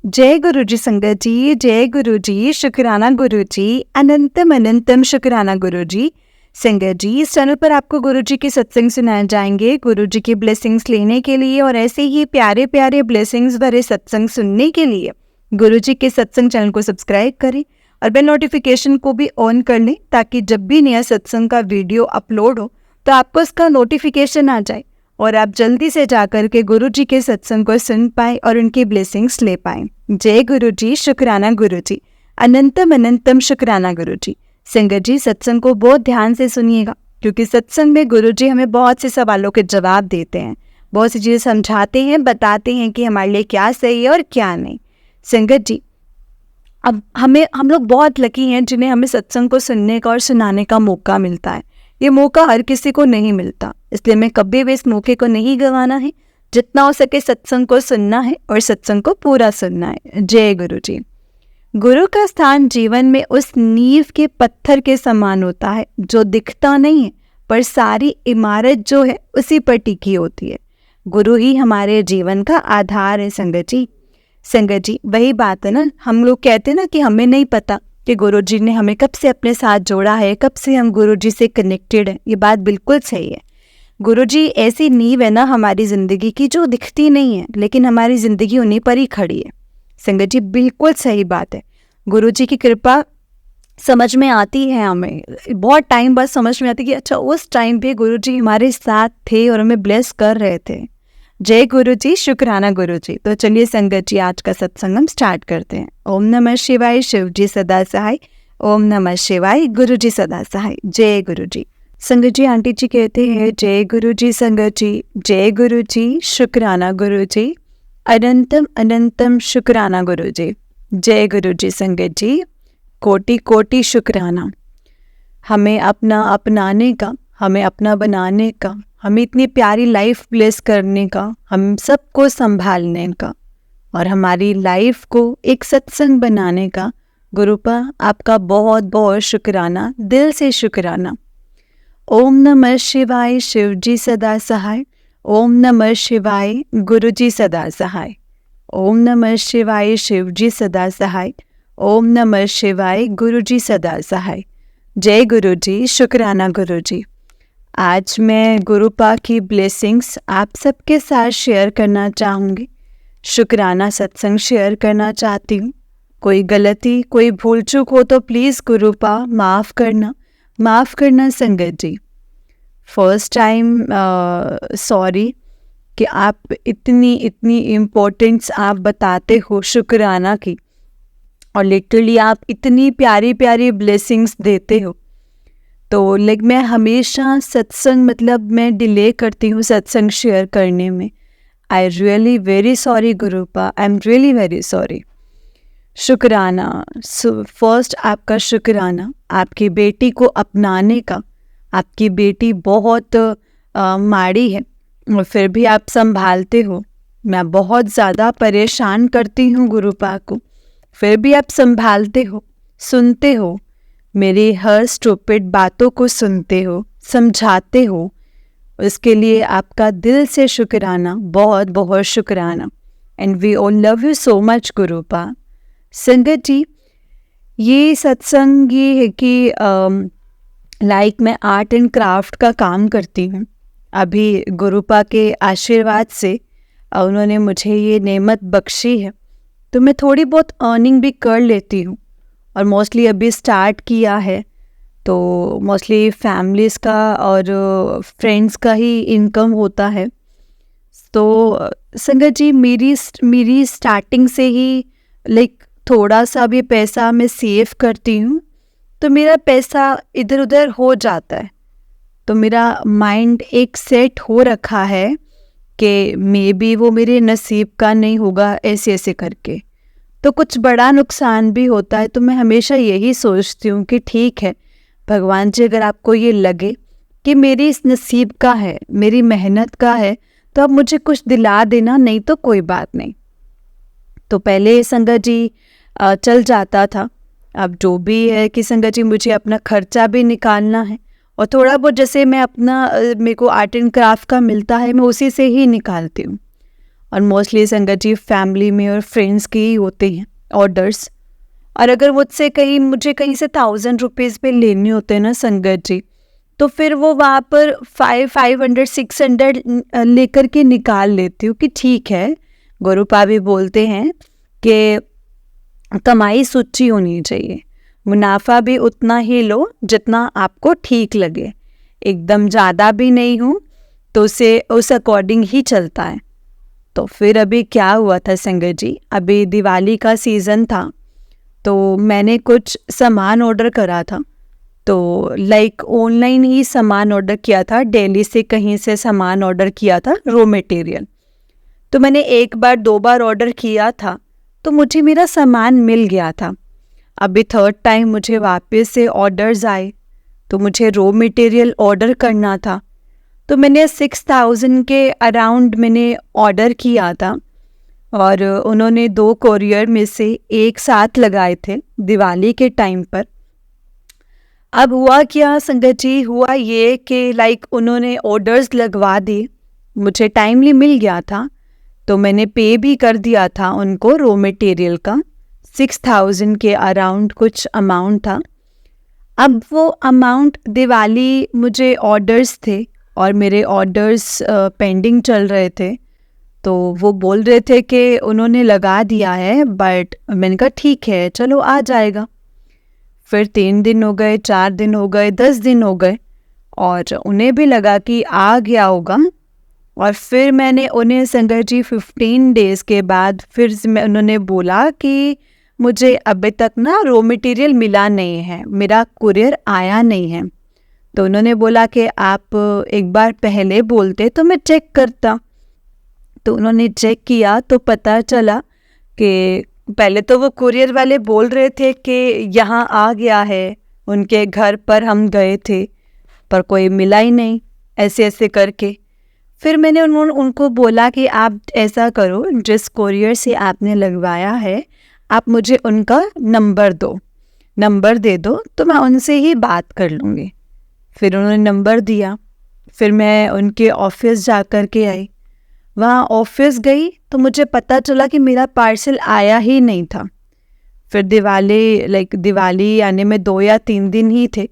जय गुरु जी संगत जी, जय गुरु जी, शुक्राना गुरु जी, अनंतम अनंतम शुक्राना गुरु जी। संगत जी, इस चैनल पर आपको गुरु जी के सत्संग सुनाए जाएंगे। गुरु जी की ब्लेसिंग्स लेने के लिए और ऐसे ही प्यारे प्यारे ब्लेसिंग्स भरे सत्संग सुनने के लिए गुरु जी के सत्संग चैनल को सब्सक्राइब करें और बेल नोटिफिकेशन को भी ऑन कर लें, ताकि जब भी नया सत्संग का वीडियो अपलोड हो तो आपको उसका नोटिफिकेशन आ जाए और आप जल्दी से जाकर के गुरु जी के सत्संग को सुन पाए और उनकी ब्लेसिंग्स ले पाए। जय गुरु जी, शुक्राना गुरु जी, अनंतम अनंतम शुक्राना गुरु जी। संगत जी, सत्संग को बहुत ध्यान से सुनिएगा, क्योंकि सत्संग में गुरु जी हमें बहुत से सवालों के जवाब देते हैं, बहुत सी चीज़ें समझाते हैं, बताते हैं कि हमारे लिए क्या सही है और क्या नहीं। संगत जी, अब हम लोग बहुत लकी हैं जिन्हें हमें सत्संग को सुनने का और सुनाने का मौका मिलता है। ये मौका हर किसी को नहीं मिलता, इसलिए मैं कभी भी इस मौके को नहीं गंवाना है। जितना हो सके सत्संग को सुनना है और सत्संग को पूरा सुनना है। जय गुरु जी। गुरु का स्थान जीवन में उस नींव के पत्थर के समान होता है जो दिखता नहीं है, पर सारी इमारत जो है उसी पर टिकी होती है। गुरु ही हमारे जीवन का आधार है। संगत जी, संगत जी, वही बात है ना, हम लोग कहते हैं ना कि हमें नहीं पता कि गुरु जी ने हमें कब से अपने साथ जोड़ा है, कब से हम गुरु जी से कनेक्टेड हैं। ये बात बिल्कुल सही है। गुरु जी ऐसी नींव है ना हमारी ज़िंदगी की, जो दिखती नहीं है लेकिन हमारी ज़िंदगी उन्हीं पर ही खड़ी है। संगत जी, बिल्कुल सही बात है। गुरु जी की कृपा समझ में आती है, हमें बहुत टाइम बाद समझ में आती है कि अच्छा, उस टाइम पे गुरु जी हमारे साथ थे और हमें ब्लेस कर रहे थे। जय गुरु जी, शुक्राना गुरु जी। तो चलिए संगत जी, आज का सत्संग हम स्टार्ट करते हैं। ओम नमः शिवाय, शिव जी सदा सहाय। ओम नमः शिवाय, गुरु जी सदा सहाय। जय गुरु जी। संगत जी, आंटी जी कहते हैं जय गुरु जी। संगत जी, जय गुरु जी, शुक्राना गुरु जी, अनंतम अनंतम शुक्राना गुरु जी। जय गुरु जी। संगत जी, कोटि कोटि शुक्राना, हमें अपना अपनाने का, हमें अपना बनाने का, हमें इतनी प्यारी लाइफ ब्लेस करने का, हम सबको संभालने का और हमारी लाइफ को एक सत्संग बनाने का। गुरुपा, आपका बहुत बहुत शुक्राना, दिल से शुक्राना। ओम नमः शिवाय, शिव जी सदा सहाय। ओम नमः शिवाय, गुरु जी सदा सहाय। ओम नमः शिवाय, शिव जी सदा सहाय। ओम नमः शिवाय, गुरु जी सदा सहाय। जय गुरु जी, शुक्राना गुरु जी। आज मैं गुरुपा की ब्लेसिंग्स आप सबके साथ शेयर करना चाहूँगी। शुक्राना सत्संग शेयर करना चाहती हूँ। कोई गलती, कोई भूल चूक हो तो प्लीज़ गुरुपा माफ़ करना, माफ़ करना। संगत जी, फर्स्ट टाइम सॉरी कि आप इतनी इतनी इम्पोर्टेंस आप बताते हो शुक्राना की, और लिटरली आप इतनी प्यारी प्यारी ब्लेसिंग्स देते हो। तो लाइक मैं हमेशा सत्संग, मतलब मैं डिले करती हूँ सत्संग शेयर करने में। I really very sorry गुरुपा, I am really very sorry. शुक्राना, फर्स्ट आपका शुक्राना आपकी बेटी को अपनाने का। आपकी बेटी बहुत माड़ी है और फिर भी आप संभालते हो। मैं बहुत ज़्यादा परेशान करती हूँ गुरुपा को, फिर भी आप संभालते हो, सुनते हो, मेरी हर स्टूपिड बातों को सुनते हो, समझाते हो। इसके लिए आपका दिल से शुक्राना, बहुत बहुत शुक्राना। And we all love you so much Gurupa. संगत जी, ये सत्संग ये है कि लाइक मैं आर्ट एंड क्राफ्ट का काम करती हूँ। अभी गुरुपा के आशीर्वाद से उन्होंने मुझे ये नेमत बख्शी है, तो मैं थोड़ी बहुत अर्निंग भी कर लेती हूँ। और मोस्टली अभी स्टार्ट किया है तो मोस्टली फैमिलीज़ का और फ्रेंड्स का ही इनकम होता है। तो संगत जी, मेरी स्टार्टिंग से ही लाइक थोड़ा सा भी पैसा मैं सेव करती हूँ तो मेरा पैसा इधर उधर हो जाता है। तो मेरा माइंड एक सेट हो रखा है कि मे बी वो मेरे नसीब का नहीं होगा, ऐसे ऐसे करके। तो कुछ बड़ा नुकसान भी होता है, तो मैं हमेशा यही सोचती हूँ कि ठीक है भगवान जी, अगर आपको ये लगे कि मेरी इस नसीब का है, मेरी मेहनत का है, तो आप मुझे कुछ दिला देना, नहीं तो कोई बात नहीं। तो पहले संगत जी चल जाता था। अब जो भी है कि संगत जी, मुझे अपना खर्चा भी निकालना है और थोड़ा बहुत जैसे मैं अपना, मेरे को आर्ट एंड क्राफ्ट का मिलता है, मैं उसी से ही निकालती हूँ। और मोस्टली संगत जी फैमिली में और फ्रेंड्स के ही होते हैं ऑर्डर्स। और अगर मुझसे मुझे कहीं से 1000 रुपीज़ पे लेने होते हैं ना संगत जी, तो फिर वो वहाँ पर 500 600 लेकर के निकाल लेती हूँ कि ठीक है। गुरुपा भी बोलते हैं कि कमाई सूची होनी चाहिए, मुनाफा भी उतना ही लो जितना आपको ठीक लगे, एकदम ज़्यादा भी नहीं हूँ, तो उसे उस अकॉर्डिंग ही चलता है। तो फिर अभी क्या हुआ था संगत जी, अभी दिवाली का सीज़न था, तो मैंने कुछ सामान ऑर्डर करा था। तो लाइक ऑनलाइन ही सामान ऑर्डर किया था, दिल्ली से कहीं से सामान ऑर्डर किया था, रॉ मटेरियल। तो मैंने 1 बार 2 बार ऑर्डर किया था, तो मुझे मेरा सामान मिल गया था। अभी 3rd टाइम मुझे वापस से ऑर्डर्स आए, तो मुझे रॉ मटेरियल ऑर्डर करना था। तो मैंने 6000 के अराउंड मैंने ऑर्डर किया था, और उन्होंने 2 कोरियर में से एक साथ लगाए थे दिवाली के टाइम पर। अब हुआ क्या संगत जी, हुआ ये कि लाइक उन्होंने ऑर्डर्स लगवा दिए, मुझे टाइमली मिल गया था, तो मैंने पे भी कर दिया था उनको रॉ मटेरियल का, 6000 के अराउंड कुछ अमाउंट था। अब वो अमाउंट दिवाली मुझे ऑर्डर्स थे और मेरे ऑर्डर्स पेंडिंग चल रहे थे, तो वो बोल रहे थे कि उन्होंने लगा दिया है, बट मैंने कहा ठीक है चलो आ जाएगा। फिर 3 दिन हो गए, 4 दिन हो गए, 10 दिन हो गए, और उन्हें भी लगा कि आ गया होगा। और फिर मैंने उन्हें संगत जी 15 डेज़ के बाद फिर से उन्होंने बोला कि मुझे अभी तक ना रॉ मटेरियल मिला नहीं है, मेरा कुरियर आया नहीं है। तो उन्होंने बोला कि आप एक बार पहले बोलते तो मैं चेक करता। तो उन्होंने चेक किया तो पता चला कि पहले तो वो कुरियर वाले बोल रहे थे कि यहाँ आ गया है, उनके घर पर हम गए थे पर कोई मिला ही नहीं, ऐसे ऐसे करके। फिर मैंने उनको बोला कि आप ऐसा करो, जिस कुरियर से आपने लगवाया है आप मुझे उनका नंबर दे दो, तो मैं उनसे ही बात कर लूँगी। फिर उन्होंने नंबर दिया, फिर मैं उनके ऑफिस जा कर के आई। वहाँ ऑफिस गई तो मुझे पता चला कि मेरा पार्सल आया ही नहीं था। फिर दिवाली आने में 2 या 3 दिन ही थे,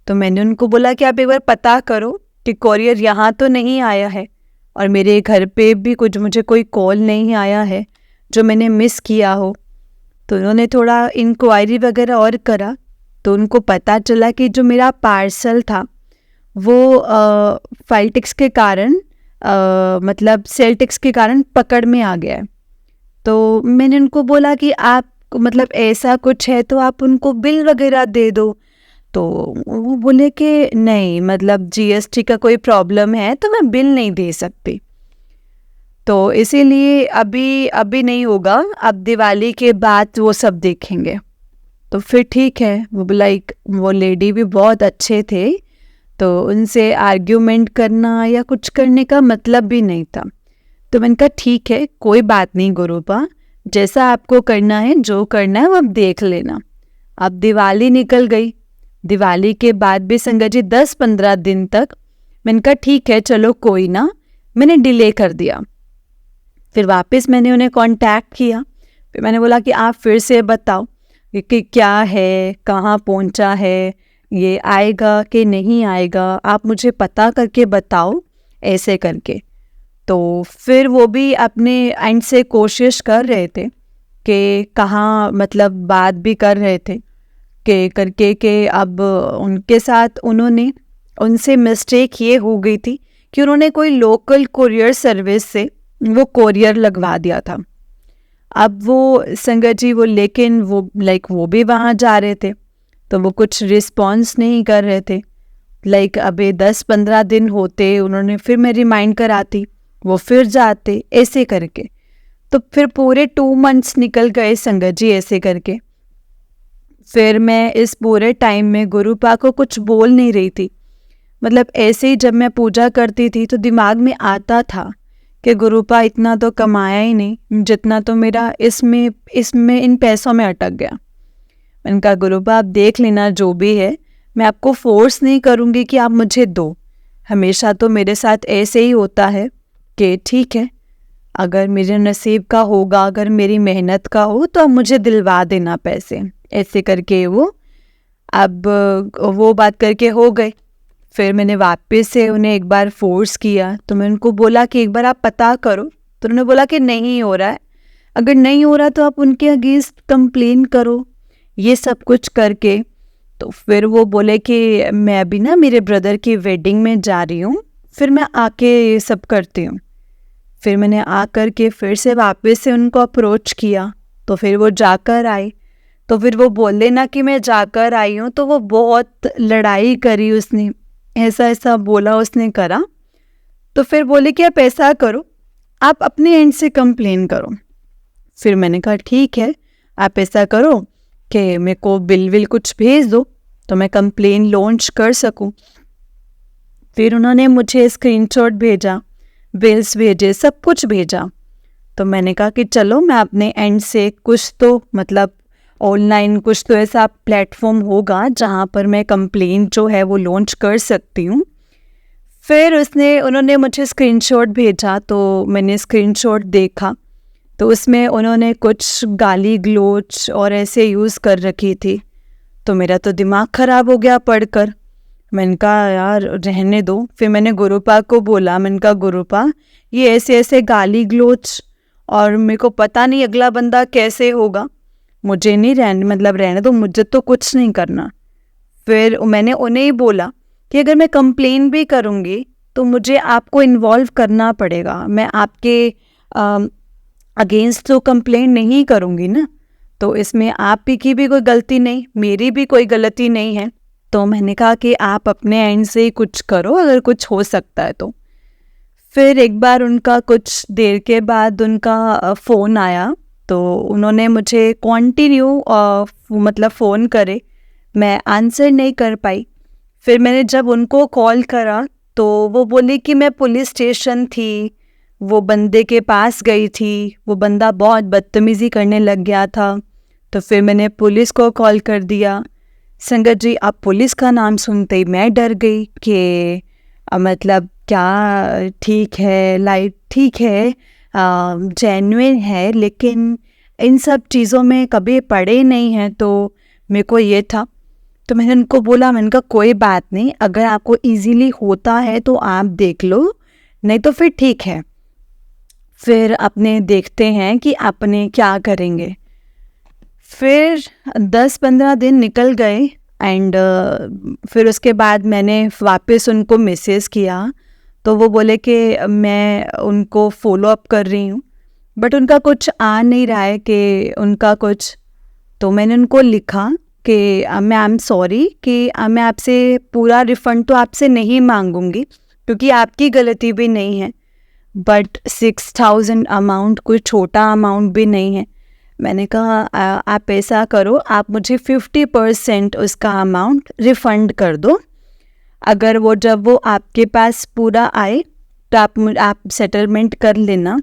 तो मैंने उनको बोला कि आप एक बार पता करो कि कुरियर यहाँ तो नहीं आया है, और मेरे घर पे भी मुझे कोई कॉल नहीं आया है जो मैंने मिस किया हो। तो उन्होंने थोड़ा इंक्वायरी वगैरह और करा, तो उनको पता चला कि जो मेरा पार्सल था वो फाइल टैक्स के कारण मतलब सेल टैक्स के कारण पकड़ में आ गया है। तो मैंने उनको बोला कि आप मतलब ऐसा कुछ है तो आप उनको बिल वगैरह दे दो। तो वो बोले कि नहीं, मतलब जीएसटी का कोई प्रॉब्लम है तो मैं बिल नहीं दे सकती, तो इसीलिए अभी नहीं होगा, अब दिवाली के बाद वो सब देखेंगे। तो फिर ठीक है, वो लेडी भी बहुत अच्छे थे, तो उनसे आर्ग्यूमेंट करना या कुछ करने का मतलब भी नहीं था। तो मैंने कहा ठीक है, कोई बात नहीं गुरुपा, जैसा आपको करना है, जो करना है वो आप देख लेना। अब दिवाली निकल गई, दिवाली के बाद भी संगत जी 10-15 दिन तक मैंने कहा ठीक है चलो कोई ना, मैंने डिले कर दिया। फिर वापस मैंने उन्हें कांटेक्ट किया, फिर मैंने बोला कि आप फिर से बताओ कि क्या है, कहाँ पहुँचा है, ये आएगा कि नहीं आएगा, आप मुझे पता करके बताओ, ऐसे करके। तो फिर वो भी अपने एंड से कोशिश कर रहे थे कि कहाँ, मतलब बात भी कर रहे थे कि करके कि अब उनके साथ उनसे मिस्टेक ये हो गई थी कि उन्होंने कोई लोकल कुरियर सर्विस से वो कुरियर लगवा दिया था। अब वो संगत जी लेकिन वो भी वहाँ जा रहे थे, तो वो कुछ रिस्पॉन्स नहीं कर रहे थे। अभी 10-15 दिन होते, उन्होंने फिर मैं रिमाइंड कराती, वो फिर जाते, ऐसे करके। तो फिर पूरे 2 मंथ्स निकल गए संगत जी ऐसे करके। फिर मैं इस पूरे टाइम में गुरुपा को कुछ बोल नहीं रही थी। मतलब ऐसे ही जब मैं पूजा करती थी तो दिमाग में आता था कि गुरुपा इतना तो कमाया ही नहीं जितना तो मेरा इसमें इन पैसों में अटक गया। मैंने कहा गुरुपा आप देख लेना, जो भी है मैं आपको फोर्स नहीं करूँगी कि आप मुझे दो। हमेशा तो मेरे साथ ऐसे ही होता है कि ठीक है अगर मेरे नसीब का होगा, अगर मेरी मेहनत का हो तो अब मुझे दिलवा देना पैसे। ऐसे करके अब वो बात करके हो गए। फिर मैंने वापस से उन्हें एक बार फोर्स किया, तो मैं उनको बोला कि एक बार आप पता करो। तो उन्होंने बोला कि नहीं हो रहा है, अगर नहीं हो रहा तो आप उनके अगेंस्ट कंप्लेन करो। ये सब कुछ करके तो फिर वो बोले कि मैं अभी ना मेरे ब्रदर की वेडिंग में जा रही हूँ, फिर मैं आके ये सब करती हूँ। फिर मैंने आकर के फिर से वापस से उनको अप्रोच किया, तो फिर वो जाकर आए। तो फिर वो बोले ना कि मैं जाकर आई हूँ, तो वो बहुत लड़ाई करी उसने, ऐसा ऐसा बोला उसने करा। तो फिर बोले कि आप ऐसा करो, आप अपने एंड से कंप्लेन करो। फिर मैंने कहा ठीक है, आप ऐसा करो कि मेरे को बिल विल कुछ भेज दो तो मैं कंप्लेन लॉन्च कर सकूं। फिर उन्होंने मुझे स्क्रीनशॉट भेजा, बिल्स भेजे, सब कुछ भेजा। तो मैंने कहा कि चलो मैं अपने एंड से कुछ तो मतलब ऑनलाइन कुछ तो ऐसा प्लेटफॉर्म होगा जहाँ पर मैं कंप्लेन जो है वो लॉन्च कर सकती हूँ। फिर उन्होंने मुझे स्क्रीनशॉट भेजा, तो मैंने स्क्रीनशॉट देखा, तो उसमें उन्होंने कुछ गाली गलौज और ऐसे यूज़ कर रखी थी। तो मेरा तो दिमाग ख़राब हो गया पढ़कर। मैंने कहा यार रहने दो। फिर मैंने गुरुपा को बोला, मैंने कहा गुरुपा ये ऐसे ऐसे गाली गलौज, और मेरे को पता नहीं अगला बंदा कैसे होगा, मुझे नहीं रहने दो, मुझे तो कुछ नहीं करना। फिर मैंने उन्हें ही बोला कि अगर मैं कंप्लेन भी करूँगी तो मुझे आपको इन्वॉल्व करना पड़ेगा, मैं आपके अगेंस्ट तो कंप्लेन नहीं करूँगी ना, तो इसमें आप ही की भी कोई गलती नहीं, मेरी भी कोई गलती नहीं है। तो मैंने कहा कि आप अपने एंड से ही कुछ करो अगर कुछ हो सकता है तो। फिर एक बार उनका कुछ देर के बाद उनका फ़ोन आया, तो उन्होंने मुझे कंटिन्यू मतलब फ़ोन करे, मैं आंसर नहीं कर पाई। फिर मैंने जब उनको कॉल करा तो वो बोली कि मैं पुलिस स्टेशन थी, वो बंदे के पास गई थी, वो बंदा बहुत बदतमीज़ी करने लग गया था। तो फिर मैंने पुलिस को कॉल कर दिया। संगत जी, अब पुलिस का नाम सुनते ही मैं डर गई कि मतलब क्या ठीक है, लाइट ठीक है, जेन्युइन है, लेकिन इन सब चीज़ों में कभी पड़े नहीं हैं, तो मेरे को ये था। तो मैंने उनको बोला, मैंने कहा कोई बात नहीं, अगर आपको इजीली होता है तो आप देख लो, नहीं तो फिर ठीक है, फिर अपने देखते हैं कि अपने क्या करेंगे। फिर 10-15 दिन निकल गए एंड फिर उसके बाद मैंने वापस उनको मैसेज किया, तो वो बोले कि मैं उनको फॉलो अप कर रही हूँ, बट उनका कुछ आ नहीं रहा है कि उनका कुछ। तो मैंने उनको लिखा कि मैं आई एम सॉरी कि मैं आपसे पूरा रिफ़ंड तो आपसे नहीं मांगूंगी क्योंकि आपकी गलती भी नहीं है, बट 6,000 अमाउंट कोई छोटा अमाउंट भी नहीं है। मैंने कहा आप ऐसा करो, आप मुझे 50% उसका अमाउंट रिफ़ंड कर दो, अगर जब वो आपके पास पूरा आए तो आप सेटलमेंट कर लेना,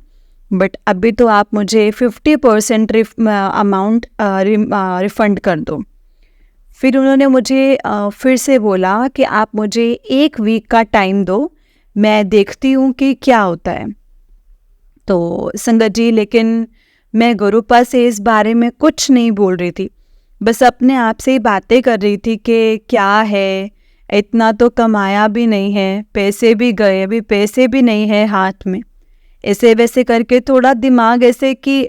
बट अभी तो आप मुझे 50% अमाउंट रिफ़ंड कर दो। फिर उन्होंने मुझे फिर से बोला कि आप मुझे 1 वीक का टाइम दो, मैं देखती हूँ कि क्या होता है। तो संगत जी, लेकिन मैं गुरुपा से इस बारे में कुछ नहीं बोल रही थी, बस अपने आप से ही बातें कर रही थी कि क्या है, इतना तो कमाया भी नहीं है, पैसे भी गए, अभी पैसे भी नहीं है हाथ में। ऐसे वैसे करके थोड़ा दिमाग ऐसे कि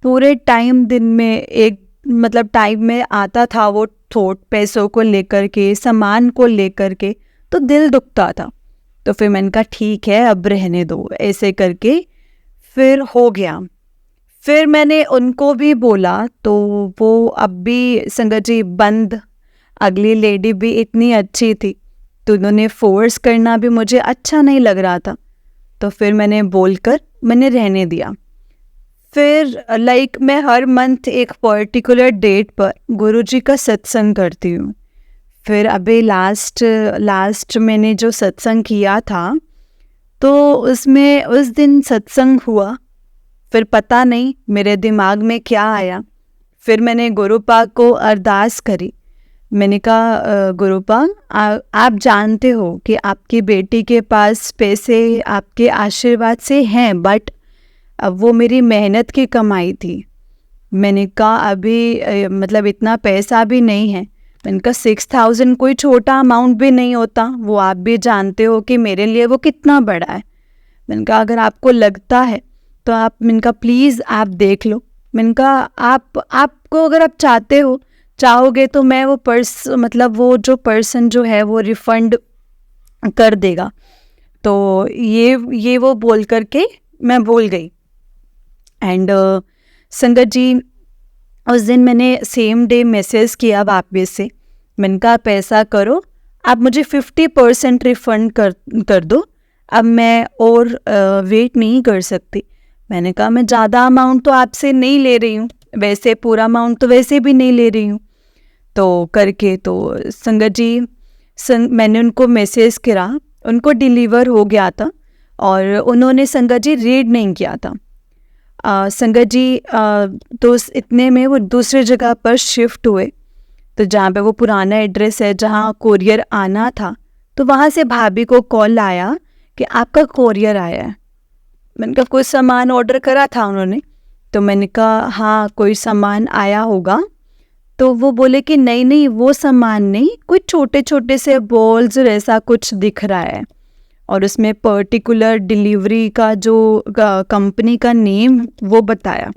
पूरे टाइम दिन में एक मतलब टाइम में आता था वो थॉट, पैसों को लेकर के, सामान को लेकर के, तो दिल दुखता था। तो फिर मैंने कहा ठीक है अब रहने दो, ऐसे करके फिर हो गया। फिर मैंने उनको भी बोला, तो वो अब भी संगत जी बंद, अगली लेडी भी इतनी अच्छी थी, तो उन्होंने फोर्स करना भी मुझे अच्छा नहीं लग रहा था, तो फिर मैंने बोलकर मैंने रहने दिया। फिर मैं हर मंथ एक पर्टिकुलर डेट पर गुरुजी का सत्संग करती हूँ। फिर अभी लास्ट मैंने जो सत्संग किया था, तो उसमें उस दिन सत्संग हुआ, फिर पता नहीं मेरे दिमाग में क्या आया, फिर मैंने गुरुपा को अरदास करी। मैंने कहा गुरुपा, आप जानते हो कि आपकी बेटी के पास पैसे आपके आशीर्वाद से हैं, बट अब वो मेरी मेहनत की कमाई थी। मैंने कहा अभी मतलब इतना पैसा भी नहीं है। मैंने कहा 6,000 कोई छोटा अमाउंट भी नहीं होता, वो आप भी जानते हो कि मेरे लिए वो कितना बड़ा है। मैंने कहा अगर आपको लगता है तो आप, मैंने कहा प्लीज़ आप देख लो। मैंने कहा आपको अगर आप चाहोगे तो मैं वो मतलब वो जो पर्सन जो है वो रिफ़ंड कर देगा। तो ये वो बोल करके मैं बोल गई। एंड संगत जी, उस दिन मैंने सेम डे मैसेज किया वापस से। मैंने कहा आप ऐसा करो, आप मुझे 50% रिफ़ंड कर दो, अब मैं और वेट नहीं कर सकती। मैंने कहा मैं ज़्यादा अमाउंट तो आपसे नहीं ले रही हूँ, वैसे पूरा अमाउंट तो वैसे भी नहीं ले रही हूँ। तो करके तो संगत जी मैंने उनको मैसेज करा, उनको डिलीवर हो गया था और उन्होंने संगत जी रीड नहीं किया था। संगत जी तो इतने में वो दूसरी जगह पर शिफ्ट हुए, तो जहाँ पे वो पुराना एड्रेस है जहाँ कोरियर आना था, तो वहाँ से भाभी को कॉल आया कि आपका कोरियर आया है। मैंने कहा कोई सामान ऑर्डर करा था उन्होंने? तो मैंने कहा हाँ कोई सामान आया होगा। तो वो बोले कि नहीं वो सामान नहीं, कोई छोटे छोटे से बॉल्स ऐसा कुछ दिख रहा है और उसमें पर्टिकुलर डिलीवरी का जो कंपनी का नेम वो बताया।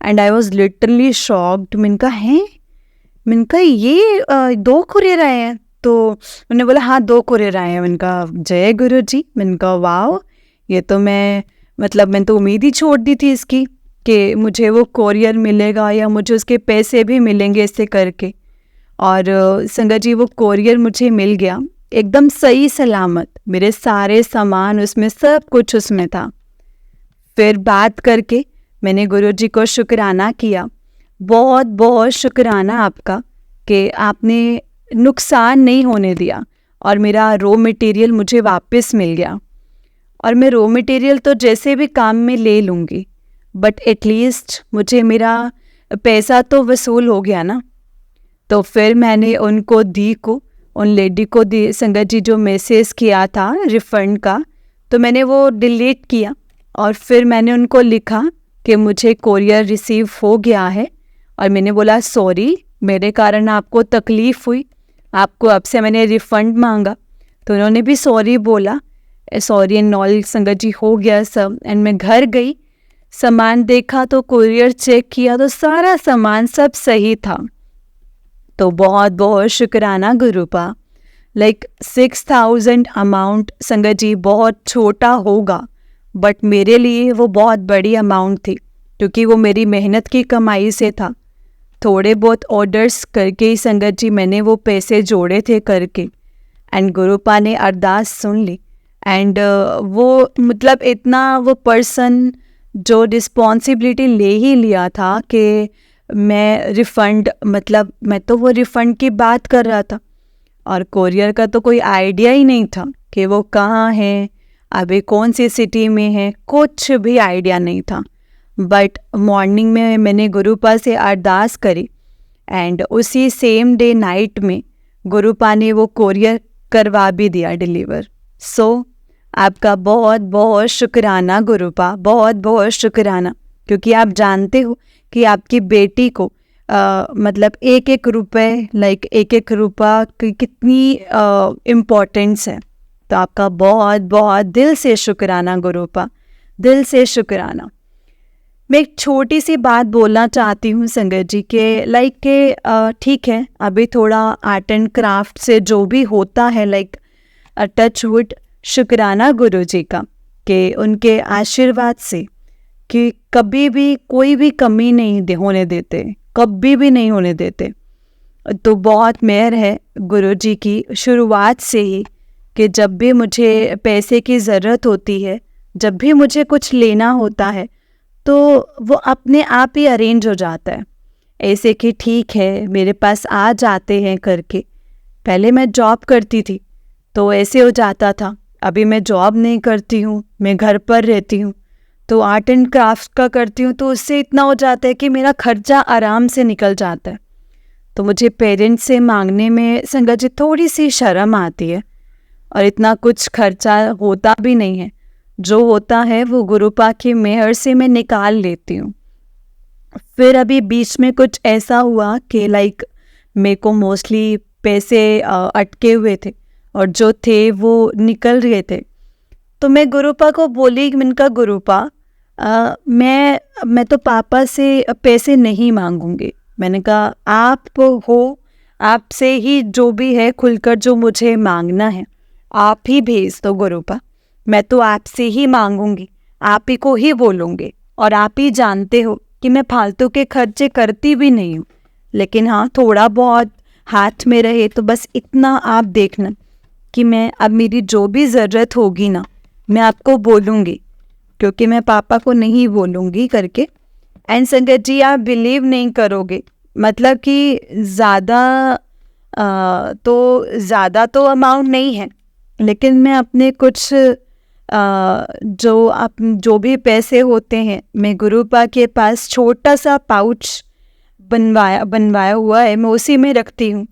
And I was literally shocked. मैंने कहा ये 2 कुरियर आए हैं? तो उन्होंने बोला हाँ 2 कुरियर आए हैं। मैंने कहा जय गुरु जी। मैंने कहा वाह, ये तो मैंने तो उम्मीद ही छोड़ दी थी इसकी कि मुझे वो कोरियर मिलेगा या मुझे उसके पैसे भी मिलेंगे इससे करके। और संगत जी वो कोरियर मुझे मिल गया एकदम सही सलामत, मेरे सारे सामान उसमें, सब कुछ उसमें था। फिर बात करके मैंने गुरुजी को शुक्राना किया, बहुत बहुत शुक्राना आपका कि आपने नुकसान नहीं होने दिया और मेरा रॉ मटेरियल मुझे वापस मिल गया। और मैं रॉ मटेरियल तो जैसे भी काम में ले लूँगी, बट एटलीस्ट मुझे मेरा पैसा तो वसूल हो गया ना। तो फिर मैंने उनको उन लेडी को दी संगत जी जो मैसेज किया था रिफ़ंड का, तो मैंने वो डिलीट किया और फिर मैंने उनको लिखा कि मुझे कोरियर रिसीव हो गया है और मैंने बोला सॉरी, मेरे कारण आपको तकलीफ़ हुई, आपको अब से मैंने रिफ़ंड मांगा। तो उन्होंने भी सॉरी बोला, सॉरी एंड ऑल संगत जी हो गया सब। एंड मैं घर गई, सामान देखा तो कोरियर चेक किया तो सारा सामान सब सही था। तो बहुत बहुत शुक्राना गुरुपा। 6,000 अमाउंट संगत जी बहुत छोटा होगा, बट मेरे लिए वो बहुत बड़ी अमाउंट थी क्योंकि वो मेरी मेहनत की कमाई से था। थोड़े बहुत ऑर्डर्स करके ही संगत जी मैंने वो पैसे जोड़े थे करके। एंड गुरुपा ने अरदास सुन ली। एंड वो मतलब इतना वो पर्सन जो रिस्पॉन्सिबिलिटी ले ही लिया था कि मैं रिफ़ंड, मतलब मैं तो वो रिफ़ंड की बात कर रहा था और कोरियर का तो कोई आइडिया ही नहीं था कि वो कहाँ है, अभी कौन सी सिटी में है, कुछ भी आइडिया नहीं था। बट मॉर्निंग में मैंने गुरुपा से अरदास करी एंड उसी सेम डे नाइट में गुरुपा ने वो कोरियर करवा भी दिया डिलीवर। सो आपका बहुत बहुत शुक्राना गुरुपा, बहुत बहुत शुक्राना, क्योंकि आप जानते हो कि आपकी बेटी को मतलब एक एक रुपया की कितनी इम्पोर्टेंस है। तो आपका बहुत बहुत दिल से शुक्राना गुरुपा, दिल से शुक्राना। मैं एक छोटी सी बात बोलना चाहती हूँ संगत जी के ठीक है, अभी थोड़ा आर्ट एंड क्राफ्ट से जो भी होता है टच वुड, शुक्राना गुरु जी का कि उनके आशीर्वाद से कि कभी भी कोई भी कमी नहीं होने देते, कभी भी नहीं होने देते। तो बहुत मेहर है गुरु जी की शुरुआत से ही कि जब भी मुझे पैसे की ज़रूरत होती है, जब भी मुझे कुछ लेना होता है, तो वो अपने आप ही अरेंज हो जाता है, ऐसे कि ठीक है मेरे पास आ जाते हैं करके। पहले मैं जॉब करती थी तो ऐसे हो जाता था, अभी मैं जॉब नहीं करती हूँ, मैं घर पर रहती हूँ, तो आर्ट एंड क्राफ्ट का करती हूँ, तो उससे इतना हो जाता है कि मेरा खर्चा आराम से निकल जाता है। तो मुझे पेरेंट्स से मांगने में संगत जी थोड़ी सी शर्म आती है और इतना कुछ खर्चा होता भी नहीं है। जो होता है वो गुरुपा की मेहर से मैं निकाल लेती हूँ। फिर अभी बीच में कुछ ऐसा हुआ कि लाइक मेरे को मोस्टली पैसे अटके हुए थे और जो थे वो निकल रहे थे। तो मैं गुरुपा को बोली, मैंने कहा गुरुपा मैं तो पापा से पैसे नहीं मांगूंगी। मैंने कहा आप हो, आपसे ही जो भी है खुलकर जो मुझे मांगना है आप ही भेज दो गुरुपा, मैं तो आपसे ही मांगूंगी, आप ही को ही बोलूँगी। और आप ही जानते हो कि मैं फालतू के खर्चे करती भी नहीं हूँ, लेकिन हाँ थोड़ा बहुत हाथ में रहे तो बस इतना आप देखना कि मैं अब मेरी जो भी ज़रूरत होगी ना मैं आपको बोलूँगी, क्योंकि मैं पापा को नहीं बोलूँगी करके। एंड संगत जी आप बिलीव नहीं करोगे, मतलब कि ज़्यादा तो अमाउंट नहीं है, लेकिन मैं अपने कुछ जो भी पैसे होते हैं मैं गुरुपा के पास छोटा सा पाउच बनवाया हुआ है, मैं उसी में रखती हूँ।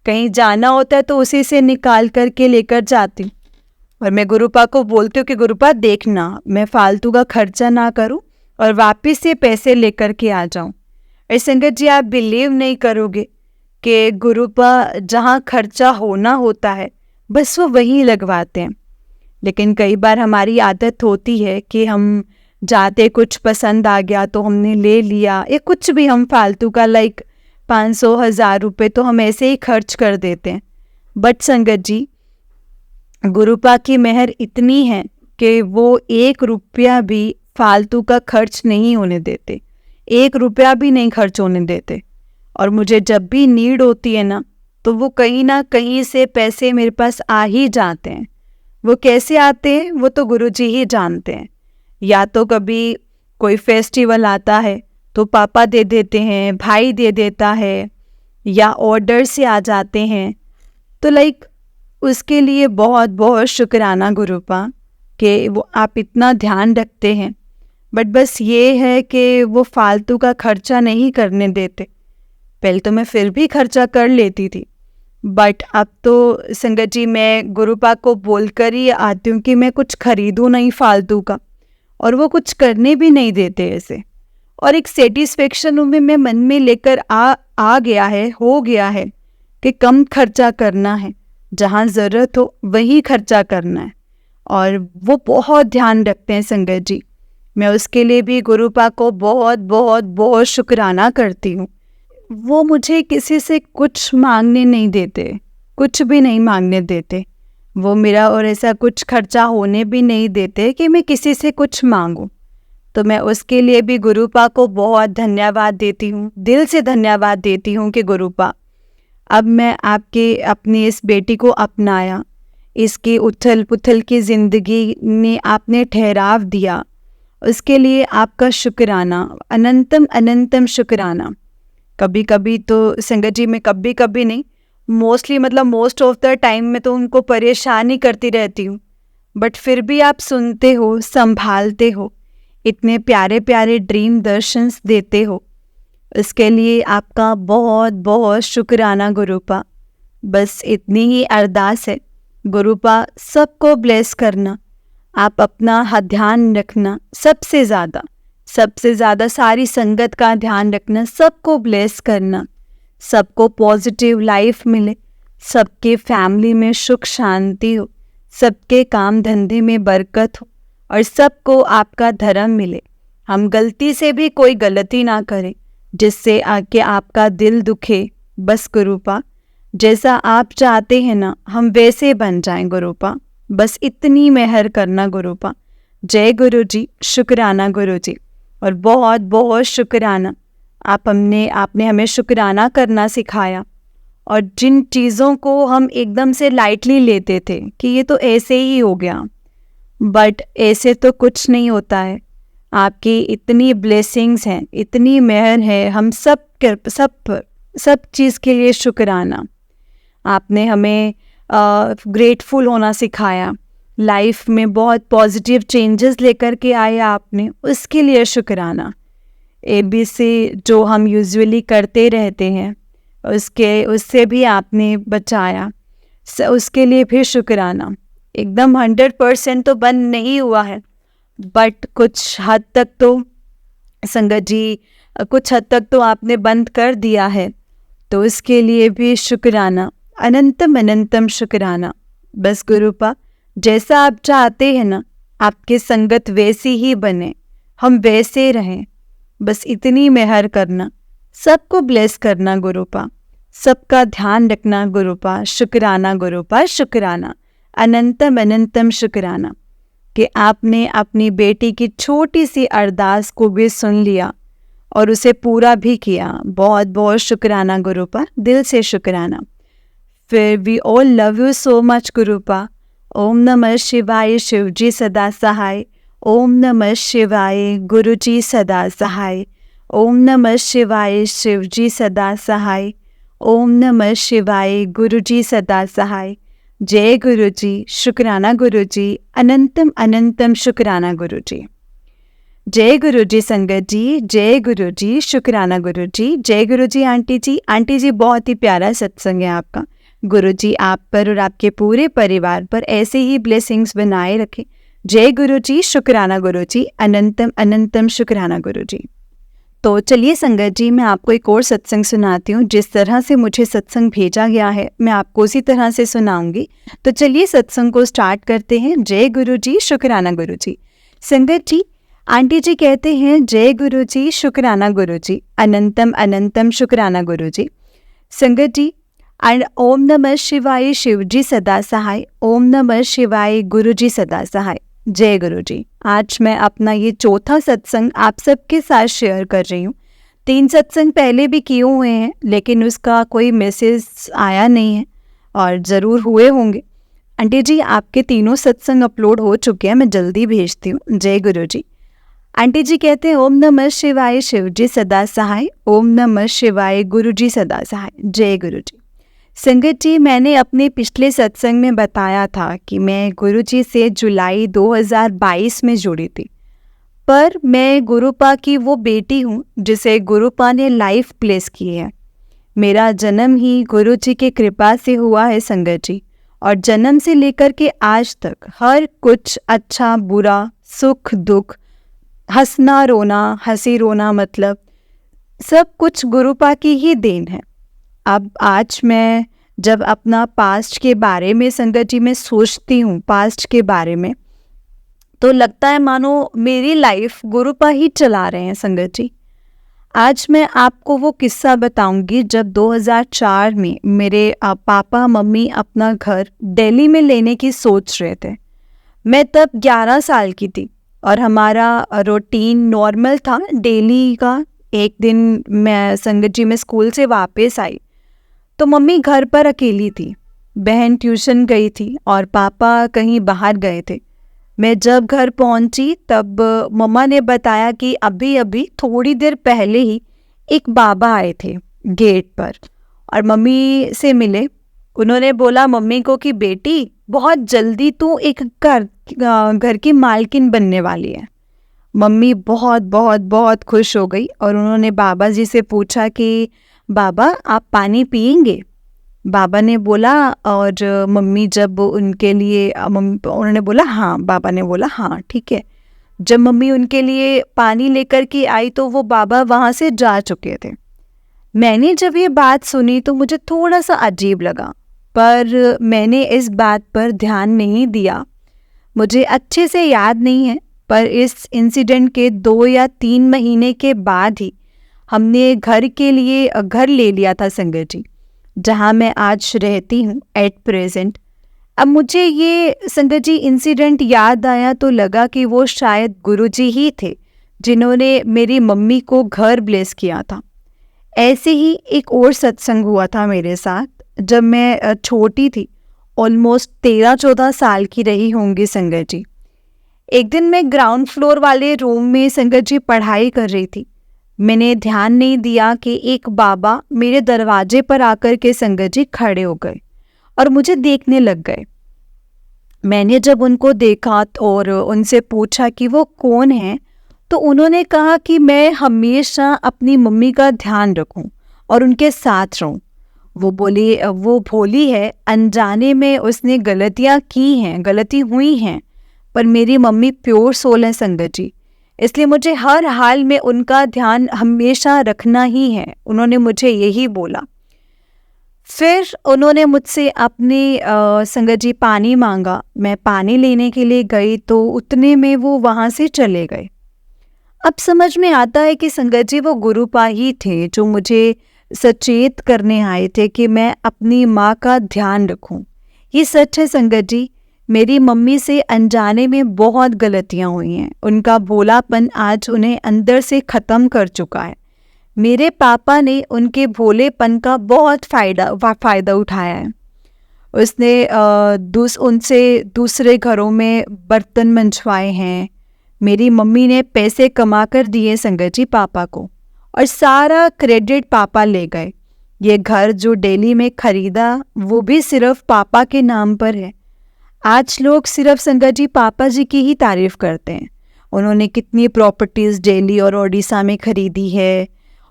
कहीं जाना होता है तो उसी से निकाल करके लेकर जाती हूँ। और मैं गुरुपा को बोलती हूँ कि गुरुपा देखना मैं फालतू का खर्चा ना करूँ और वापस से पैसे लेकर के आ जाऊँ। और संगत जी आप बिलीव नहीं करोगे कि गुरुपा जहाँ खर्चा होना होता है बस वो वहीं लगवाते हैं। लेकिन कई बार हमारी आदत होती है कि हम जाते कुछ पसंद आ गया तो हमने ले लिया, या कुछ भी हम फालतू का लाइक 500-1000 रुपये तो हम ऐसे ही खर्च कर देते हैं। बट संगत जी गुरुपा की मेहर इतनी है कि वो 1 रुपया भी फालतू का खर्च नहीं होने देते, 1 रुपया भी नहीं खर्च होने देते। और मुझे जब भी नीड होती है ना तो वो कहीं ना कहीं से पैसे मेरे पास आ ही जाते हैं। वो कैसे आते हैं वो तो गुरुजी ही जानते हैं। या तो कभी कोई फेस्टिवल आता है तो पापा दे देते हैं, भाई दे देता है, या ऑर्डर से आ जाते हैं। तो लाइक उसके लिए बहुत बहुत शुक्राना गुरुपा कि वो आप इतना ध्यान रखते हैं। बट बस ये है कि वो फालतू का खर्चा नहीं करने देते। पहले तो मैं फिर भी खर्चा कर लेती थी, बट अब तो संगत जी मैं गुरुपा को बोलकर ही आती हूँ कि मैं कुछ खरीदूँ नहीं फालतू का, और वो कुछ करने भी नहीं देते ऐसे। और एक सेटिस्फेक्शन में मैं मन में लेकर हो गया है कि कम खर्चा करना है, जहाँ ज़रूरत हो वही खर्चा करना है। और वो बहुत ध्यान रखते हैं संगत जी। मैं उसके लिए भी गुरुपा को बहुत बहुत बहुत शुक्राना करती हूँ। वो मुझे किसी से कुछ मांगने नहीं देते, कुछ भी नहीं मांगने देते वो मेरा, और ऐसा कुछ खर्चा होने भी नहीं देते कि मैं किसी से कुछ मांगूं। तो मैं उसके लिए भी गुरुपा को बहुत धन्यवाद देती हूँ, दिल से धन्यवाद देती हूँ कि गुरुपा अब मैं आपके अपनी इस बेटी को अपनाया, इसकी उथल पुथल की ज़िंदगी में आपने ठहराव दिया, उसके लिए आपका शुक्राना, अनंतम अनंतम शुक्राना। कभी कभी तो संगत जी मैं कभी नहीं, मोस्टली मतलब मोस्ट ऑफ द टाइम में तो उनको परेशान ही करती रहती हूँ, बट फिर भी आप सुनते हो, संभालते हो, इतने प्यारे प्यारे ड्रीम दर्शंस देते हो। इसके लिए आपका बहुत बहुत शुक्राना गुरुपा। बस इतनी ही अरदास है गुरुपा, सबको ब्लेस करना, आप अपना ध्यान रखना, सबसे ज़्यादा सारी संगत का ध्यान रखना, सबको ब्लेस करना, सबको पॉजिटिव लाइफ मिले, सबके फैमिली में सुख शांति हो, सबके काम धंधे में बरकत हो, और सबको आपका धर्म मिले। हम गलती से भी कोई गलती ना करें जिससे आके आपका दिल दुखे। बस गुरुपा जैसा आप चाहते हैं ना हम वैसे बन जाएं गुरुपा, बस इतनी मेहर करना गुरुपा। जय गुरु जी, शुक्राना गुरु जी, और बहुत बहुत शुक्राना। आपने हमें शुक्राना करना सिखाया। और जिन चीज़ों को हम एकदम से लाइटली लेते थे कि ये तो ऐसे ही हो गया, बट ऐसे तो कुछ नहीं होता है। आपकी इतनी ब्लेसिंग्स हैं, इतनी मेहर है, हम सब चीज़ के लिए शुक्राना। आपने हमें ग्रेटफुल होना सिखाया, लाइफ में बहुत पॉजिटिव चेंजेस लेकर के आए आपने, उसके लिए शुक्राना। ABC जो हम यूजुअली करते रहते हैं उससे भी आपने बचाया, उसके लिए भी शुक्राना। एकदम 100% तो बंद नहीं हुआ है, बट कुछ हद तक तो संगत जी, कुछ हद तक तो आपने बंद कर दिया है, तो इसके लिए भी शुक्राना, अनंतम अनंतम शुक्राना। बस गुरुपा, जैसा आप चाहते हैं ना, आपके संगत वैसी ही बने, हम वैसे रहें, बस इतनी मेहर करना, सबको ब्लेस करना गुरुपा, सबका ध्यान रखना गुरुपा। शुक्राना गुरुपा, शुक्राना, अनंतम अनंतम शुक्राना कि आपने अपनी बेटी की छोटी सी अरदास को भी सुन लिया और उसे पूरा भी किया। बहुत बहुत शुक्राना गुरुपा, दिल से शुक्राना। फिर we all love you so much Gurupa. ओम नमः शिवाय, शिवजी सदा सहाय। ओम नमः शिवाय, गुरुजी सदा सहाय। ओम नमः शिवाय, शिवजी सदा सहाय। ओम नमः शिवाय, गुरुजी सदा सहाय। जय गुरुजी, शुक्राना गुरुजी, अनंतम अनंतम शुक्राना गुरुजी। जय गुरुजी संगत जी, जय गुरुजी, शुक्राना गुरुजी। जय गुरुजी आंटी जी। आंटी जी, बहुत ही प्यारा सत्संग है आपका। गुरुजी आप पर और आपके पूरे परिवार पर ऐसे ही ब्लेसिंग्स बनाए रखें। जय गुरुजी, शुक्राना गुरुजी, अनंतम अनंतम शुक्राना गुरुजी। तो चलिए संगत जी, मैं आपको एक और सत्संग सुनाती हूँ। जिस तरह से मुझे सत्संग भेजा गया है, मैं आपको उसी तरह से सुनाऊंगी। तो चलिए सत्संग को स्टार्ट करते हैं। जय गुरुजी, शुक्राना गुरुजी। संगत जी, आंटी जी कहते हैं जय गुरुजी, शुक्राना गुरुजी, अनंतम अनंतम शुक्राना गुरुजी। संगत जी, ओम नमः शिवाय, शिवजी सदा सहाय। ओम नमः शिवाय, गुरुजी सदा सहाय। जय गुरुजी। आज मैं अपना ये चौथा सत्संग आप सबके साथ शेयर कर रही हूँ। 3 सत्संग पहले भी किए हुए हैं, लेकिन उसका कोई मैसेज आया नहीं है, और ज़रूर हुए होंगे। आंटी जी, आपके तीनों सत्संग अपलोड हो चुके हैं, मैं जल्दी भेजती हूँ। जय गुरुजी। आंटी जी कहते हैं ओम नमः शिवाय, शिवजी सदा सहाय। ओम नमः शिवाय, गुरुजी सदा सहाय। जय गुरुजी। संगत जी, मैंने अपने पिछले सत्संग में बताया था कि मैं गुरुजी से जुलाई 2022 में जुड़ी थी, पर मैं गुरुपा की वो बेटी हूँ जिसे गुरुपा ने लाइफ प्लेस की है। मेरा जन्म ही गुरुजी की कृपा से हुआ है संगत जी, और जन्म से लेकर के आज तक हर कुछ अच्छा बुरा, सुख दुख, हंसना रोना, हंसी रोना, मतलब सब कुछ गुरुपा की ही देन है। अब आज मैं जब अपना पास्ट के बारे में संगत जी में सोचती हूँ, पास्ट के बारे में, तो लगता है मानो मेरी लाइफ गुरुपा ही चला रहे हैं संगत जी। आज मैं आपको वो किस्सा बताऊंगी जब 2004 में मेरे पापा मम्मी अपना घर दिल्ली में लेने की सोच रहे थे। मैं तब 11 साल की थी और हमारा रूटीन नॉर्मल था डेली का। एक दिन मैं संगत जी में स्कूल से वापस आई तो मम्मी घर पर अकेली थी, बहन ट्यूशन गई थी और पापा कहीं बाहर गए थे। मैं जब घर पहुंची तब मम्मा ने बताया कि अभी अभी थोड़ी देर पहले ही एक बाबा आए थे गेट पर और मम्मी से मिले। उन्होंने बोला मम्मी को कि बेटी, बहुत जल्दी तू एक घर की मालकिन बनने वाली है। मम्मी बहुत बहुत बहुत खुश हो गई और उन्होंने बाबा जी से पूछा कि बाबा आप पानी पिएंगे? बाबा ने बोला, और मम्मी जब उनके लिए उन्होंने बोला हाँ, बाबा ने बोला हाँ ठीक है। जब मम्मी उनके लिए पानी लेकर के आई तो वो बाबा वहाँ से जा चुके थे। मैंने जब ये बात सुनी तो मुझे थोड़ा सा अजीब लगा, पर मैंने इस बात पर ध्यान नहीं दिया। मुझे अच्छे से याद नहीं है, पर इस इंसिडेंट के 2 या 3 महीने के बाद ही हमने घर के लिए घर ले लिया था संगत जी, जहाँ मैं आज रहती हूँ एट प्रेजेंट। अब मुझे ये संगत जी इंसिडेंट याद आया तो लगा कि वो शायद गुरुजी ही थे जिन्होंने मेरी मम्मी को घर ब्लेस किया था। ऐसे ही एक और सत्संग हुआ था मेरे साथ जब मैं छोटी थी, ऑलमोस्ट 13-14 साल की रही होंगी संगत जी। एक दिन मैं ग्राउंड फ्लोर वाले रूम में संगत जी पढ़ाई कर रही थी। मैंने ध्यान नहीं दिया कि एक बाबा मेरे दरवाजे पर आकर के संगत जी खड़े हो गए और मुझे देखने लग गए। मैंने जब उनको देखा और उनसे पूछा कि वो कौन है, तो उन्होंने कहा कि मैं हमेशा अपनी मम्मी का ध्यान रखूं और उनके साथ रहूं। वो भोली है, अनजाने में उसने गलतियाँ की हैं, गलती हुई हैं, पर मेरी मम्मी प्योर सोल है संगत जी, इसलिए मुझे हर हाल में उनका ध्यान हमेशा रखना ही है। उन्होंने मुझे यही बोला। फिर उन्होंने मुझसे अपनी संगत जी पानी मांगा। मैं पानी लेने के लिए गई तो उतने में वो वहाँ से चले गए। अब समझ में आता है कि संगत जी वो गुरुपा ही थे जो मुझे सचेत करने आए थे कि मैं अपनी माँ का ध्यान रखूं। ये सच है संगत जी, मेरी मम्मी से अनजाने में बहुत गलतियां हुई हैं। उनका भोलापन आज उन्हें अंदर से ख़त्म कर चुका है। मेरे पापा ने उनके भोलेपन का बहुत फ़ायदा उठाया है। उसने उनसे दूसरे घरों में बर्तन मंजवाए हैं। मेरी मम्मी ने पैसे कमा कर दिए संगत जी पापा को, और सारा क्रेडिट पापा ले गए। ये घर जो दिल्ली में खरीदा वो भी सिर्फ पापा के नाम पर है। आज लोग सिर्फ संगत जी पापा जी की ही तारीफ करते हैं। उन्होंने कितनी प्रॉपर्टीज़ दिल्ली और ओडिशा में खरीदी है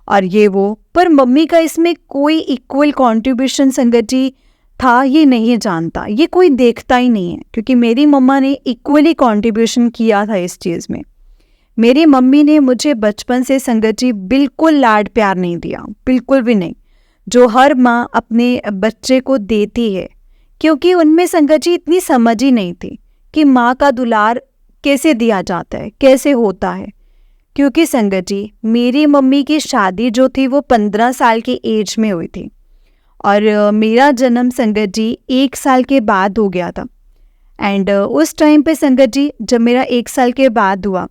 और ये वो, पर मम्मी का इसमें कोई इक्वल कंट्रीब्यूशन संगत जी था ये नहीं जानता, ये कोई देखता ही नहीं है, क्योंकि मेरी मम्मा ने इक्वली कंट्रीब्यूशन किया था इस चीज़ में। मेरी मम्मी ने मुझे बचपन से संगत जी बिल्कुल लाड प्यार नहीं दिया, बिल्कुल भी नहीं, जो हर माँ अपने बच्चे को देती है, क्योंकि उनमें संगत जी इतनी समझ ही नहीं थी कि माँ का दुलार कैसे दिया जाता है, कैसे होता है। क्योंकि संगत जी मेरी मम्मी की शादी जो थी वो 15 साल की एज में हुई थी, और मेरा जन्म संगत जी 1 साल के बाद हो गया था। एंड उस टाइम पे संगत जी जब मेरा 1 साल के बाद हुआ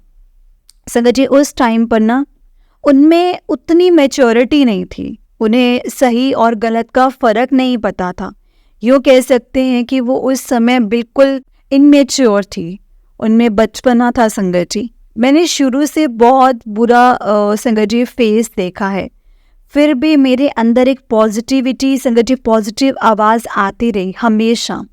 संगत जी, उस टाइम पर ना उनमें उतनी मैच्योरिटी नहीं थी, उन्हें सही और गलत का फ़र्क नहीं पता था। यूँ कह सकते हैं कि वो उस समय बिल्कुल इनमेच्योर थी, उनमें बचपना था संगत जी। मैंने शुरू से बहुत बुरा संगत जी फेस देखा है, फिर भी मेरे अंदर एक पॉजिटिविटी संगत जी, पॉजिटिव आवाज़ आती रही हमेशा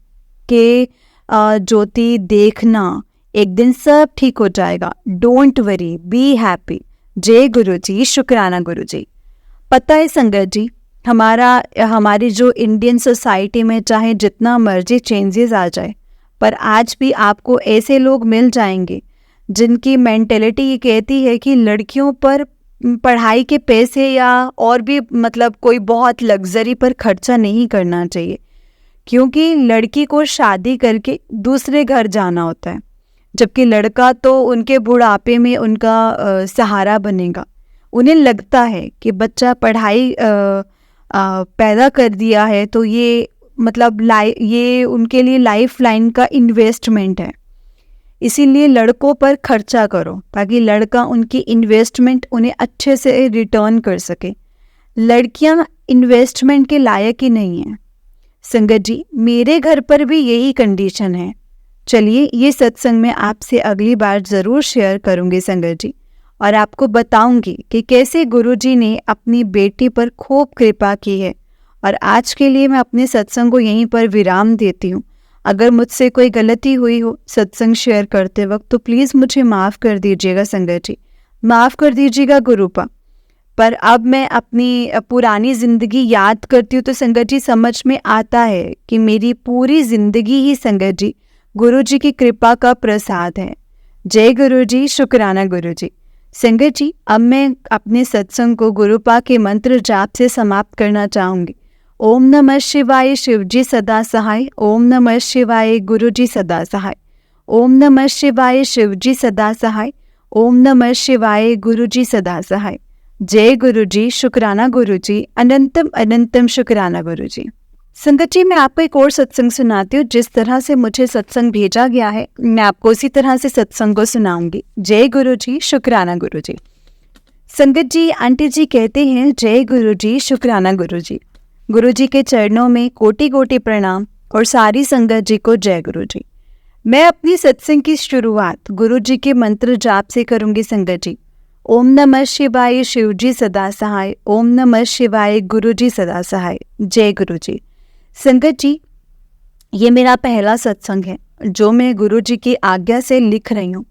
कि ज्योति देखना, एक दिन सब ठीक हो जाएगा, डोंट वरी, बी हैप्पी। जय गुरु जी, शुक्राना गुरु जी। पता है संगत जी, हमारी जो इंडियन सोसाइटी में चाहे जितना मर्जी चेंजेस आ जाए, पर आज भी आपको ऐसे लोग मिल जाएंगे जिनकी मेंटेलिटी ये कहती है कि लड़कियों पर पढ़ाई के पैसे या और भी मतलब कोई बहुत लग्जरी पर खर्चा नहीं करना चाहिए, क्योंकि लड़की को शादी करके दूसरे घर जाना होता है, जबकि लड़का तो उनके बुढ़ापे में उनका सहारा बनेगा। उन्हें लगता है कि बच्चा पढ़ाई पैदा कर दिया है तो ये मतलब ये उनके लिए लाइफ लाइन का इन्वेस्टमेंट है, इसीलिए लड़कों पर खर्चा करो ताकि लड़का उनकी इन्वेस्टमेंट उन्हें अच्छे से रिटर्न कर सके। लड़कियां इन्वेस्टमेंट के लायक ही नहीं हैं संगत जी, मेरे घर पर भी यही कंडीशन है। चलिए ये सत्संग मैं आपसे अगली बार ज़रूर शेयर करूँगी संगत जी, और आपको बताऊंगी कि कैसे गुरुजी ने अपनी बेटी पर खूब कृपा की है। और आज के लिए मैं अपने सत्संग को यहीं पर विराम देती हूँ। अगर मुझसे कोई गलती हुई हो सत्संग शेयर करते वक्त तो प्लीज़ मुझे माफ़ कर दीजिएगा संगत जी, माफ़ कर दीजिएगा गुरुपा। पर अब मैं अपनी पुरानी ज़िंदगी याद करती हूँ तो संगत जी समझ में आता है कि मेरी पूरी ज़िंदगी ही संगत जी गुरु जी की कृपा का प्रसाद है। जय गुरु जी, शुक्राना गुरु जी। संगत जी अब मैं अपने सत्संग को गुरुपा के मंत्र जाप से समाप्त करना चाहूँगी। ओम नमः शिवाय, शिव जी सदा सहाय। ओम नमः शिवाय, गुरु जी सदा सहाय। ओम नमः शिवाय, शिव जी सदा सहाय। ओम नमः शिवाय, गुरु जी सदा सहाय। जय गुरु जी, शुक्राना गुरु जी, अनंतम अनंतम शुक्राना गुरु जी। संगत जी मैं आपको एक और सत्संग सुनाती हूँ। जिस तरह से मुझे सत्संग भेजा गया है मैं आपको उसी तरह से सत्संग को सुनाऊंगी। जय गुरु जी, शुक्राना गुरु जी। संगत जी आंटी जी कहते हैं जय गुरु जी, शुक्राना गुरु जी। गुरु जी के चरणों में कोटि कोटि प्रणाम और सारी संगत जी को जय गुरु जी। मैं अपनी सत्संग की शुरुआत गुरु जी के मंत्र जाप से करूंगी संगत जी। ओम नमः शिवाय, शिव जी सदा सहाय। ओम नमः शिवाय, गुरु जी सदा सहाय। जय गुरु जी। संगत जी ये मेरा पहला सत्संग है जो मैं गुरु जी की आज्ञा से लिख रही हूँ।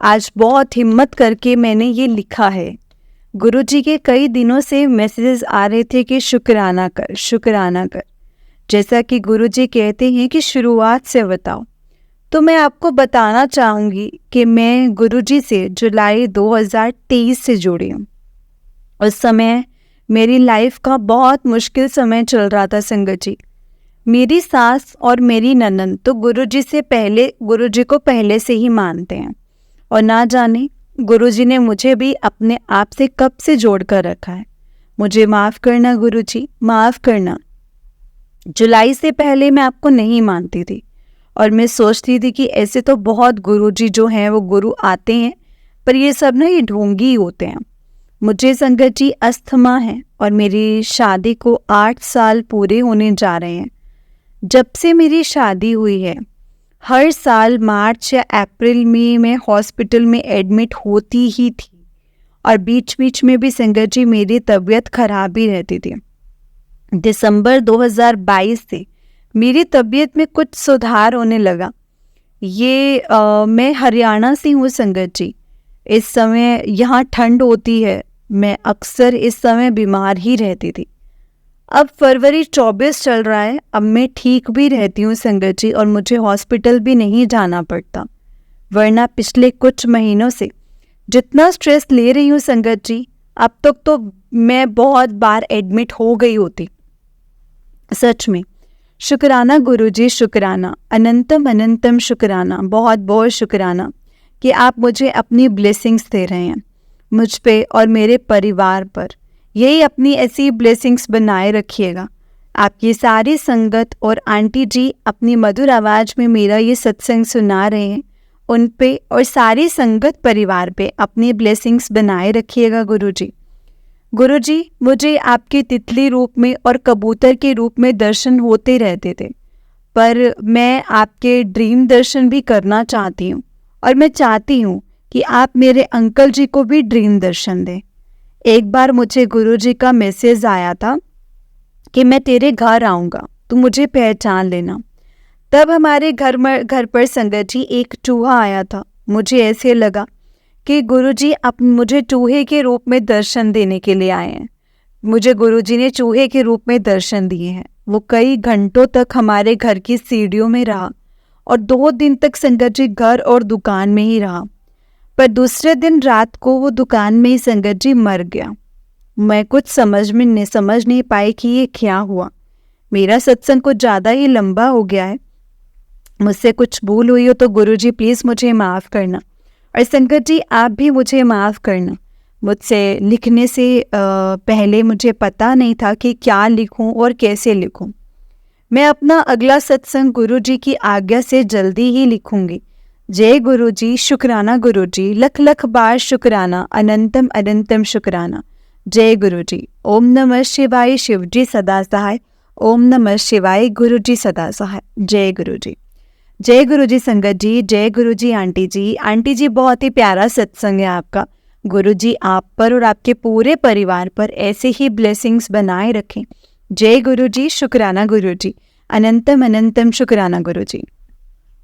आज बहुत हिम्मत करके मैंने ये लिखा है। गुरुजी के कई दिनों से मैसेजेस आ रहे थे कि शुक्राना कर, शुक्राना कर। जैसा कि गुरुजी कहते हैं कि शुरुआत से बताओ, तो मैं आपको बताना चाहूँगी कि मैं गुरुजी से जुलाई 2023 से जुड़ी हूँ। उस समय मेरी लाइफ का बहुत मुश्किल समय चल रहा था संगत जी। मेरी सास और मेरी ननद तो गुरुजी को पहले से ही मानते हैं, और ना जाने गुरुजी ने मुझे भी अपने आप से कब से जोड़ कर रखा है। मुझे माफ़ करना गुरुजी, माफ़ करना। जुलाई से पहले मैं आपको नहीं मानती थी और मैं सोचती थी कि ऐसे तो बहुत गुरुजी जो हैं वो गुरु आते हैं, पर ये सब ना ये ढोंगी ही होते हैं। मुझे संगत जी अस्थमा है और मेरी शादी को 8 साल पूरे होने जा रहे हैं। जब से मेरी शादी हुई है, हर साल मार्च या अप्रैल में मैं हॉस्पिटल में एडमिट होती ही थी, और बीच बीच में भी संगत जी मेरी तबीयत खराब ही रहती थी। दिसंबर 2022 से मेरी तबीयत में कुछ सुधार होने लगा। मैं हरियाणा से हूँ संगत जी। इस समय यहाँ ठंड होती है, मैं अक्सर इस समय बीमार ही रहती थी। अब फरवरी 24 चल रहा है, अब मैं ठीक भी रहती हूँ संगत जी, और मुझे हॉस्पिटल भी नहीं जाना पड़ता। वरना पिछले कुछ महीनों से जितना स्ट्रेस ले रही हूँ संगत जी, अब तक तो मैं बहुत बार एडमिट हो गई होती। सच में शुक्राना गुरुजी, शुक्राना, अनंतम अनंतम शुक्राना, बहुत बहुत शुक्राना कि आप मुझे अपनी ब्लेसिंग्स दे रहे हैं, मुझ पे और मेरे परिवार पर। यही अपनी ऐसी ब्लेसिंग्स बनाए रखिएगा। आपकी सारी संगत और आंटी जी अपनी मधुर आवाज़ में मेरा ये सत्संग सुना रहे हैं, उन पे और सारी संगत परिवार पे अपनी ब्लेसिंग्स बनाए रखिएगा गुरुजी। गुरुजी, मुझे आपके तितली रूप में और कबूतर के रूप में दर्शन होते रहते थे, पर मैं आपके ड्रीम दर्शन भी करना चाहती हूँ, और मैं चाहती हूँ कि आप मेरे अंकल जी को भी ड्रीम दर्शन दें। एक बार मुझे गुरुजी का मैसेज आया था कि मैं तेरे घर आऊँगा, तू मुझे पहचान लेना। तब हमारे घर पर संगत जी एक चूहा आया था। मुझे ऐसे लगा कि गुरुजी अब मुझे चूहे के रूप में दर्शन देने के लिए आए हैं। मुझे गुरुजी ने चूहे के रूप में दर्शन दिए हैं। वो कई घंटों तक हमारे घर की सीढ़ियों में रहा, और 2 दिन तक संगत जी घर और दुकान में ही रहा। पर दूसरे दिन रात को वो दुकान में ही संगत जी मर गया। मैं कुछ समझ नहीं पाई कि ये क्या हुआ। मेरा सत्संग कुछ ज़्यादा ही लंबा हो गया है, मुझसे कुछ भूल हुई हो तो गुरुजी प्लीज़ मुझे माफ़ करना, और संगत जी आप भी मुझे माफ़ करना। मुझसे लिखने से पहले मुझे पता नहीं था कि क्या लिखूं और कैसे लिखूं। मैं अपना अगला सत्संग गुरुजी की आज्ञा से जल्दी ही लिखूंगी। जय गुरुजी, शुक्राना गुरुजी, लख लख बार शुक्राना, अनंतम अनंतम शुक्राना। जय गुरुजी। ओम नमः शिवाय, शिवजी सदा सहाय। ओम नमः शिवाय, गुरुजी सदा सहाय। जय गुरुजी। जय गुरुजी संगत जी, जय गुरुजी आंटी जी। आंटी जी बहुत ही प्यारा सत्संग है आपका। गुरुजी आप पर और आपके पूरे परिवार पर ऐसे ही ब्लेसिंग्स बनाए रखें। जय गुरुजी, शुक्राना गुरुजी, अनंतम अनंतम शुक्राना गुरुजी।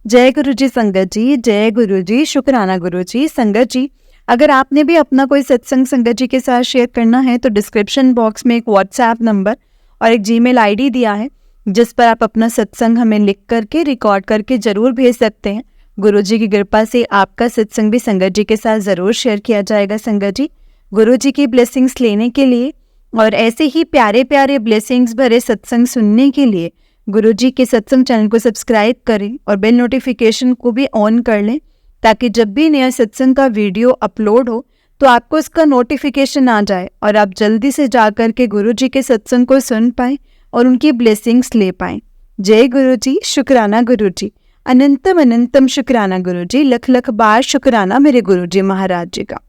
जय गुरुजी संगत जी, जय गुरुजी, शुक्राना गुरुजी। संगत जी, अगर आपने भी अपना कोई सत्संग संगत जी के साथ शेयर करना है तो डिस्क्रिप्शन बॉक्स में एक व्हाट्सएप नंबर और एक जीमेल आईडी दिया है, जिस पर आप अपना सत्संग हमें लिख करके रिकॉर्ड करके ज़रूर भेज सकते हैं। गुरुजी की कृपा से आपका सत्संग भी संगत जी के साथ ज़रूर शेयर किया जाएगा। संगत जी, गुरुजी की ब्लेसिंग्स लेने के लिए और ऐसे ही प्यारे प्यारे ब्लेसिंग्स भरे सत्संग सुनने के लिए गुरुजी के सत्संग चैनल को सब्सक्राइब करें और बेल नोटिफिकेशन को भी ऑन कर लें, ताकि जब भी नया सत्संग का वीडियो अपलोड हो तो आपको इसका नोटिफिकेशन आ जाए और आप जल्दी से जा कर के गुरुजी के सत्संग को सुन पाएँ और उनकी ब्लेसिंग्स ले पाएँ। जय गुरुजी, शुक्राना गुरुजी, अनंतम अनंतम शुक्राना गुरुजी, लख लख बार शुक्राना मेरे गुरुजी महाराज जी का।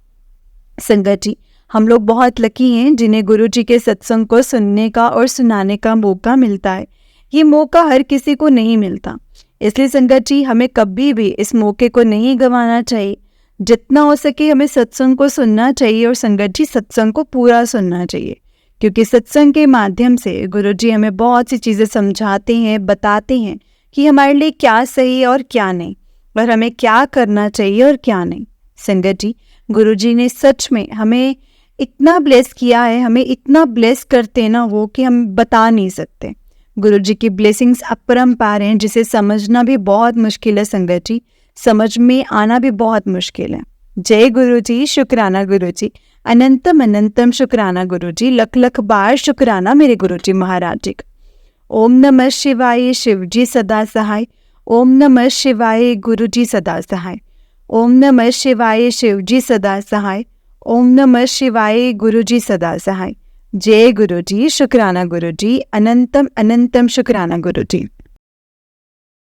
संगत जी, हम लोग बहुत लकी हैं जिन्हें गुरुजी के सत्संग को सुनने का और सुनाने का मौका मिलता है। ये मौका हर किसी को नहीं मिलता, इसलिए संगत जी हमें कभी भी इस मौके को नहीं गंवाना चाहिए। जितना हो सके हमें सत्संग को सुनना चाहिए और संगत जी सत्संग को पूरा सुनना चाहिए, क्योंकि सत्संग के माध्यम से गुरुजी हमें बहुत सी चीज़ें समझाते हैं, बताते हैं कि हमारे लिए क्या सही है और क्या नहीं, और हमें क्या करना चाहिए और क्या नहीं। संगत जी, गुरुजी ने सच में हमें इतना ब्लेस किया है, हमें इतना ब्लेस करते हैं ना वो कि हम बता नहीं सकते। गुरुजी की ब्लेसिंग्स अपरंपार हैं जिसे समझना भी बहुत मुश्किल है संगत जी, समझ में आना भी बहुत मुश्किल है। जय गुरु जी, शुक्राना गुरु जी, अनंतम अनंतम शुक्राना गुरु जी, लख लख बार शुक्राना मेरे गुरु जी महाराज जी का। ओम नमः शिवाय, शिव जी सदा सहाय। ओम नमः शिवाय, गुरु जी सदा सहाय। ओम नमः शिवाय, शिव जी सदा सहाय। ओम नमः शिवाय, गुरु जी सदा सहाय। जय गुरु जी, शुक्राना गुरु जी, अनंतम अनंतम शुक्राना गुरु जी।